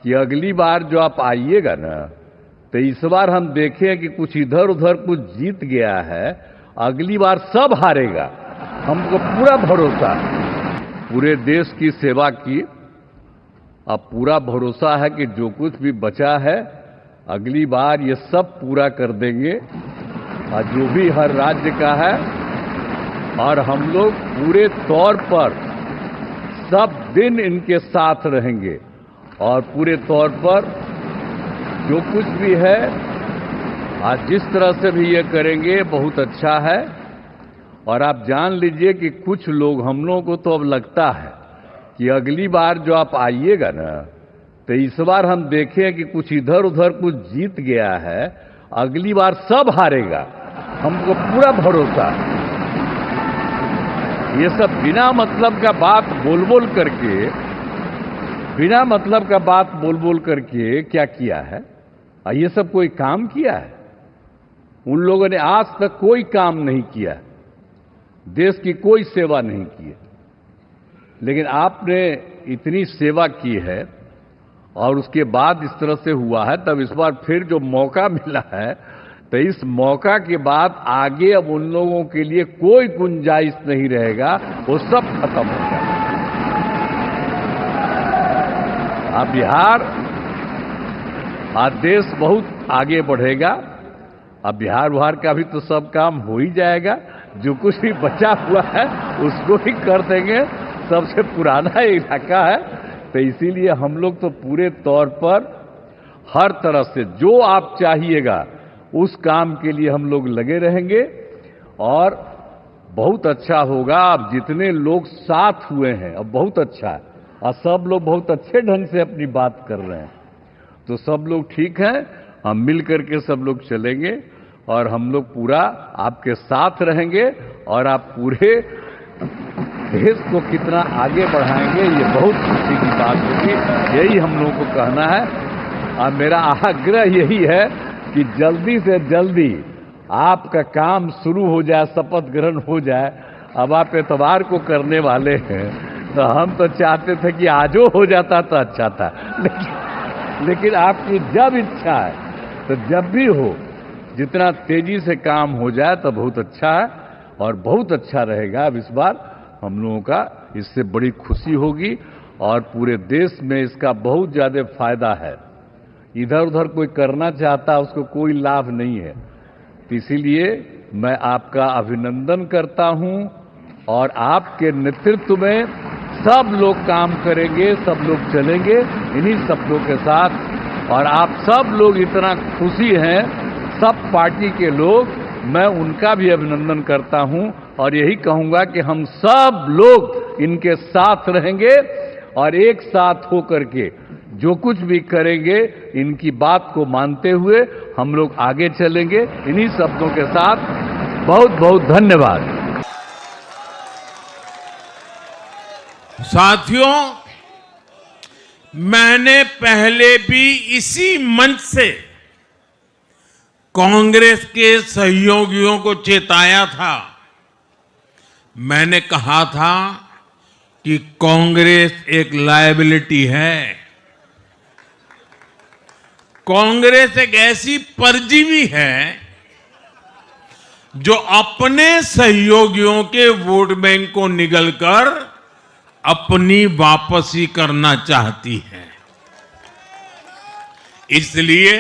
कि अगली बार जो आप आइएगा ना, तो इस बार हम देखें कि कुछ इधर उधर कुछ जीत गया है, अगली बार सब हारेगा। हमको पूरा भरोसा है पूरे देश की सेवा की। अब पूरा भरोसा है कि जो कुछ भी बचा है अगली बार ये सब पूरा कर देंगे, और जो भी हर राज्य का है। और हम लोग पूरे तौर पर सब दिन इनके साथ रहेंगे, और पूरे तौर पर जो कुछ भी है आज जिस तरह से भी ये करेंगे बहुत अच्छा है। और आप जान लीजिए कि कुछ लोग, हम लोगों को तो अब लगता है कि अगली बार जो आप आइएगा ना, तो इस बार हम देखें कि कुछ इधर उधर कुछ जीत गया है, अगली बार सब हारेगा। हमको पूरा भरोसा है। ये सब बिना मतलब का बात बोल बोल करके क्या किया है? ये सब कोई काम किया है? उन लोगों ने आज तक कोई काम नहीं किया, देश की कोई सेवा नहीं की है। लेकिन आपने इतनी सेवा की है और उसके बाद इस तरह से हुआ है, तब इस बार फिर जो मौका मिला है, तो इस मौका के बाद आगे अब उन लोगों के लिए कोई गुंजाइश नहीं रहेगा, वो सब खत्म हो जाएगा। अब बिहार, आज देश बहुत आगे बढ़ेगा। अब बिहार का भी तो सब काम हो ही जाएगा। जो कुछ भी बचा हुआ है उसको ही कर देंगे। सबसे पुराना इलाका है, तो इसीलिए हम लोग तो पूरे तौर पर हर तरह से जो आप चाहिएगा उस काम के लिए हम लोग लगे रहेंगे, और बहुत अच्छा होगा। अब जितने लोग साथ हुए हैं अब बहुत अच्छा है, और सब लोग बहुत अच्छे ढंग से अपनी बात कर रहे हैं। तो सब लोग ठीक हैं, हम मिल करके सब लोग चलेंगे, और हम लोग पूरा आपके साथ रहेंगे, और आप पूरे देश को कितना आगे बढ़ाएंगे ये बहुत खुशी की बात होगी। यही हम लोगों को कहना है, और मेरा आग्रह यही है कि जल्दी से जल्दी आपका काम शुरू हो जाए, शपथ ग्रहण हो जाए। अब आप एतवार को करने वाले हैं, तो हम तो चाहते थे कि आजो हो जाता तो अच्छा था, लेकिन आपकी जब इच्छा है तो जब भी हो, जितना तेजी से काम हो जाए तो बहुत अच्छा है, और बहुत अच्छा रहेगा। अब इस बार हम लोगों का इससे बड़ी खुशी होगी, और पूरे देश में इसका बहुत ज्यादा फायदा है। इधर उधर कोई करना चाहता उसको कोई लाभ नहीं है। तो इसीलिए मैं आपका अभिनंदन करता हूं, और आपके नेतृत्व में सब लोग काम करेंगे, सब लोग चलेंगे इन्हीं शब्दों के साथ। और आप सब लोग इतना खुशी हैं, सब पार्टी के लोग, मैं उनका भी अभिनंदन करता हूं, और यही कहूंगा कि हम सब लोग इनके साथ रहेंगे, और एक साथ होकर के जो कुछ भी करेंगे इनकी बात को मानते हुए हम लोग आगे चलेंगे। इन्हीं शब्दों के साथ बहुत बहुत धन्यवाद। साथियों, मैंने पहले भी इसी मंच से कांग्रेस के सहयोगियों को चेताया था। मैंने कहा था कि कांग्रेस एक लायबिलिटी है। कांग्रेस एक ऐसी परजीवी है जो अपने सहयोगियों के वोट बैंक को निगलकर अपनी वापसी करना चाहती है। इसलिए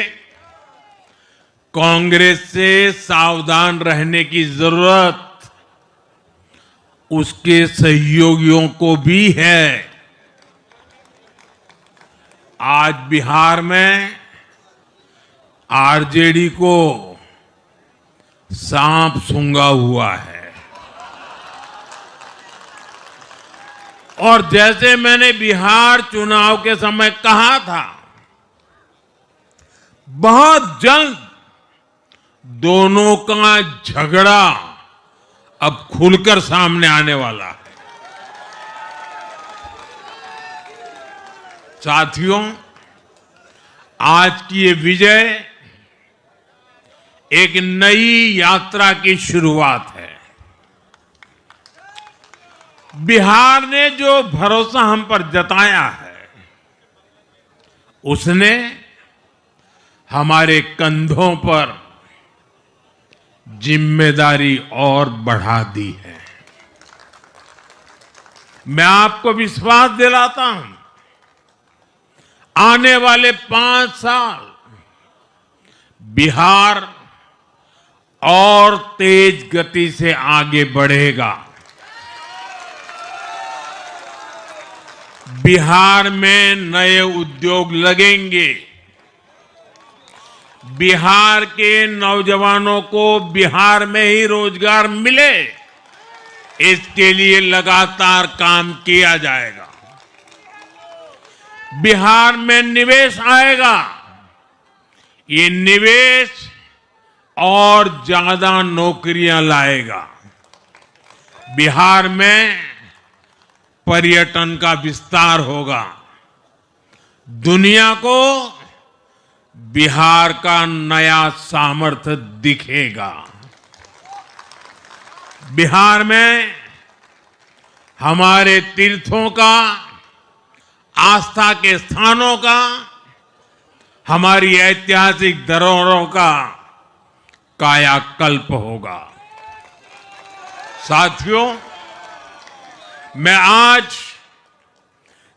कांग्रेस से सावधान रहने की जरूरत उसके सहयोगियों को भी है। आज बिहार में आरजेडी को सांप सूंघा हुआ है, और जैसे मैंने बिहार चुनाव के समय कहा था, बहुत जल्द दोनों का झगड़ा अब खुलकर सामने आने वाला है। साथियों, आज की ये विजय एक नई यात्रा की शुरुआत है। बिहार ने जो भरोसा हम पर जताया है उसने हमारे कंधों पर जिम्मेदारी और बढ़ा दी है। मैं आपको विश्वास दिलाता हूं, आने वाले 5 साल बिहार और तेज गति से आगे बढ़ेगा। बिहार में नए उद्योग लगेंगे। बिहार के नौजवानों को बिहार में ही रोजगार मिले, इसके लिए लगातार काम किया जाएगा। बिहार में निवेश आएगा। ये निवेश और ज्यादा नौकरियां लाएगा। बिहार में पर्यटन का विस्तार होगा। दुनिया को बिहार का नया सामर्थ्य दिखेगा। बिहार में हमारे तीर्थों का, आस्था के स्थानों का, हमारी ऐतिहासिक धरोहरों का कायाकल्प होगा। साथियों, मैं आज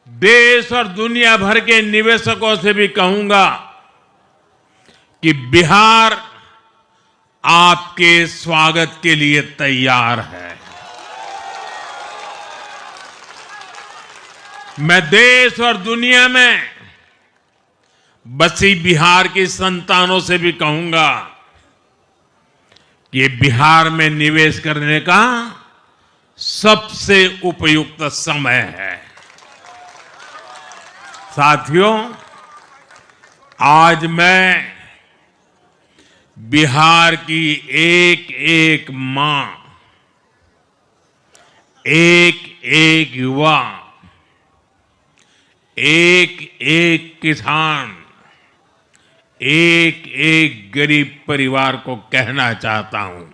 देश और दुनिया भर के निवेशकों से भी कहूंगा कि बिहार आपके स्वागत के लिए तैयार है। मैं देश और दुनिया में बसी बिहार की संतानों से भी कहूंगा कि बिहार में निवेश करने का सबसे उपयुक्त समय है। साथियों, आज मैं बिहार की एक एक मां, एक एक युवा, एक एक किसान, एक एक गरीब परिवार को कहना चाहता हूं,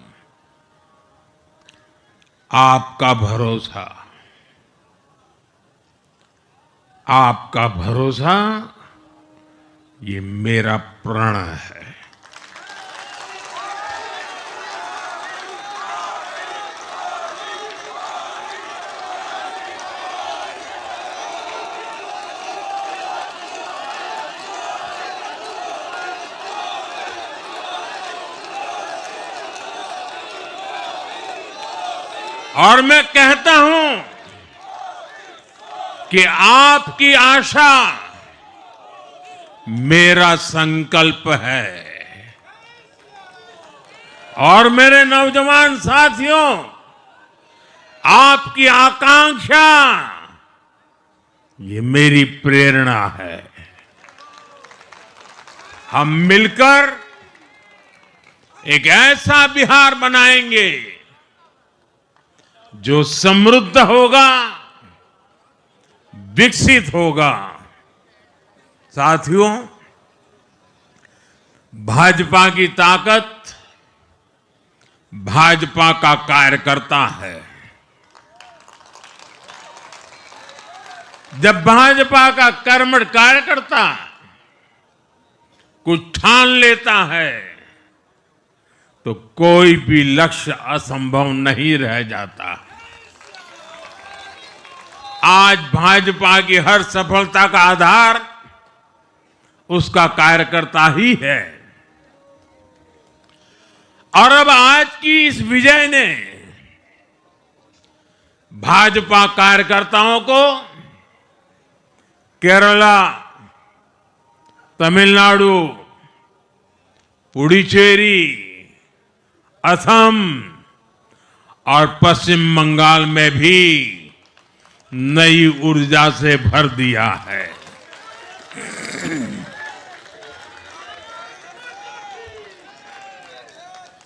आपका भरोसा, आपका भरोसा ये मेरा प्रण है। और मैं कहता हूं कि आपकी आशा मेरा संकल्प है। और मेरे नौजवान साथियों, आपकी आकांक्षा ये मेरी प्रेरणा है। हम मिलकर एक ऐसा बिहार बनाएंगे जो समृद्ध होगा, विकसित होगा। साथियों, भाजपा की ताकत भाजपा का कार्यकर्ता है। जब भाजपा का कर्मठ कार्यकर्ता कुछ ठान लेता है तो कोई भी लक्ष्य असंभव नहीं रह जाता। आज भाजपा की हर सफलता का आधार उसका कार्यकर्ता ही है। और अब आज की इस विजय ने भाजपा कार्यकर्ताओं को केरला, तमिलनाडु, पुडुचेरी, असम और पश्चिम बंगाल में भी नई ऊर्जा से भर दिया है।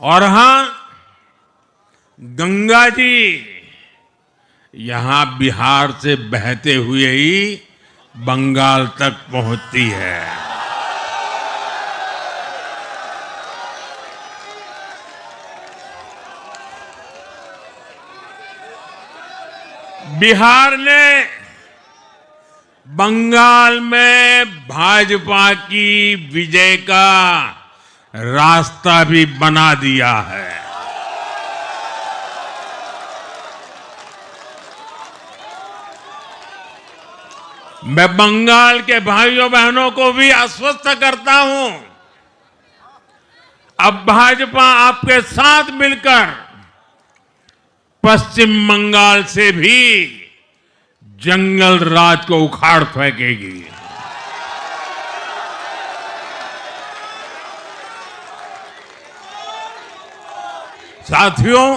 और हां, गंगा जी यहां बिहार से बहते हुए ही बंगाल तक पहुंचती है। बिहार ने बंगाल में भाजपा की विजय का रास्ता भी बना दिया है। मैं बंगाल के भाइयों बहनों को भी आश्वस्त करता हूं, अब भाजपा आपके साथ मिलकर पश्चिम बंगाल से भी जंगल राज को उखाड़ फेंकेगी। साथियों,